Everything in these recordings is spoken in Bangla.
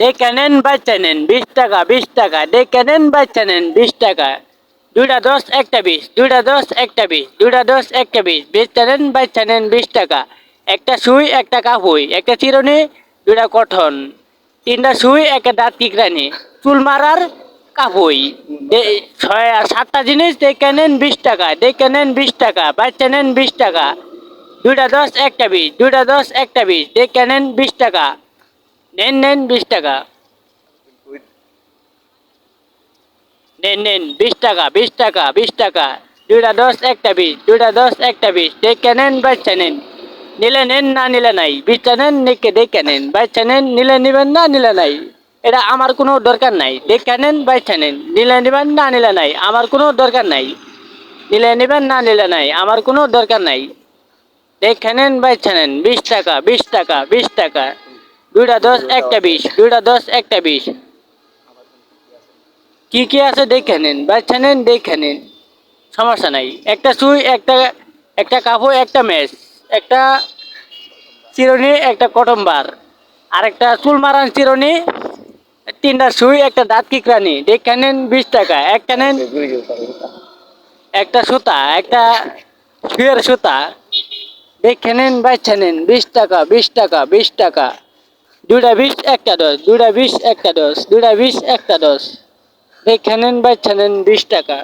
দেখে নেন বাচ্চা নেন 20 টাকা 20 টাকা, দেখে নেন বাচ্চা নেন 20 টাকা। দুইটা 10 একটা 20, দুইটা 10 একটা 20, দুইটা 10 একটা 20, বেচতে নেন বাচ্চা নেন 20 টাকা। একটা সুই একটা কাপুই, একটা চিরুনি, দুইটা কঠন, তিনটা সুই একটা দাঁত কিকরানি, চুল মারার কাপুই। ছয় আর সাতটা জিনিস দেখে নেন 20 টাকা, দেখে নেন 20 টাকা, বাচ্চা নেন 20 টাকা। দুইটা 10 একটা 20, দুইটা 10 একটা 20, দেখে নেন 20 টাকা। নেন নেন 20 টাকা, নেন নেন 20 টাকা 20 টাকা 20 টাকা। দুইটা 10 একটা 20, দুইটা 10 একটা 20, দেখে নেন বাচ্চা নেন। নিলে নেন না নিলে নাই, 20টা নেন দেখে নেন, বাচ্চা নেন, নিলে নিবেন না নিলে নাই। এটা আমার কোনো দরকার নাই, দেখে নেন বাচ্চা নেন, নিলে নিবেন না নিলে নাই, আমার কোনো দরকার নাই। নিলে নিবেন না নিলে নাই, আমার কোনো দরকার নাই। দেখে নেন বাচ্চা নেন 20 টাকা 20 টাকা 20 টাকা। দুইটা 10 একটা 20, দুইটা 10 একটা 20। কি কি আছে দেখে নেন বাচ্চা নেন, দেখে নেন, সমস্যা নাই। একটা সুই একটা একটা কাপড় একটা মেস, একটা চিরুনি একটা কটন বার, আর একটা চুল মারান চিরুনি, তিনটা সুই একটা দাঁত কিকরানি, দেখে নেন 20 টাকা। একটা নেন একটা সুতা, একটা সুয়ের সুতা, দেখে নেন বাচ্চা নেন 20 টাকা 20 টাকা 20 টাকা। দুইটা 20 একটা 10, দুইটা 20 একটা 10, দুইটা 20 একটা 10, দেখে নেন বাচ্চা নেন 20 টাকা।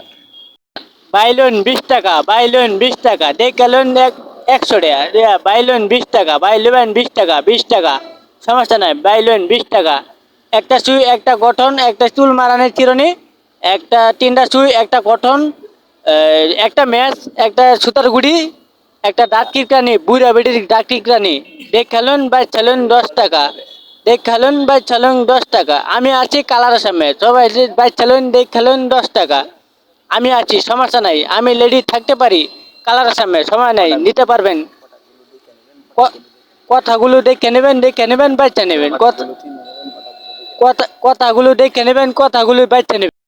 বাইলন 20 টাকা, বাইলন 20 টাকা, দেখালেন 100 টাকা, বাইলন 20 টাকা, বাইলন 20 টাকা 20 টাকা, সমস্যা নাই, বাইলন 20 টাকা। একটা সুই একটা গঠন একটা চুল মারানের চিরুনি, একটা তিনটা সুই একটা গঠন, একটা ম্যাচ, একটা সুতার গুড়ি, একটা দাঁত কিরকানি, বুড়া বেটির দাঁত কিরকানি, দেখালেন বাচ্চালেন 10 টাকা, দেখালেন বাচ্চালেন 10 টাকা। আমি আছি কালার সামনে, সবাই বাচ্চালেন দেখালেন 10 টাকা। আমি আছি, সমস্যা নাই, আমি লেডি থাকতে পারি। কালার সামনে সময় নাই, নিতে পারবেন। কথাগুলো দেখে নেবেন, দেখে নেবেন বাচ্চা নেবেন, কথাগুলো দেখে নেবেন, কথাগুলো বাচ্চা নেবেন।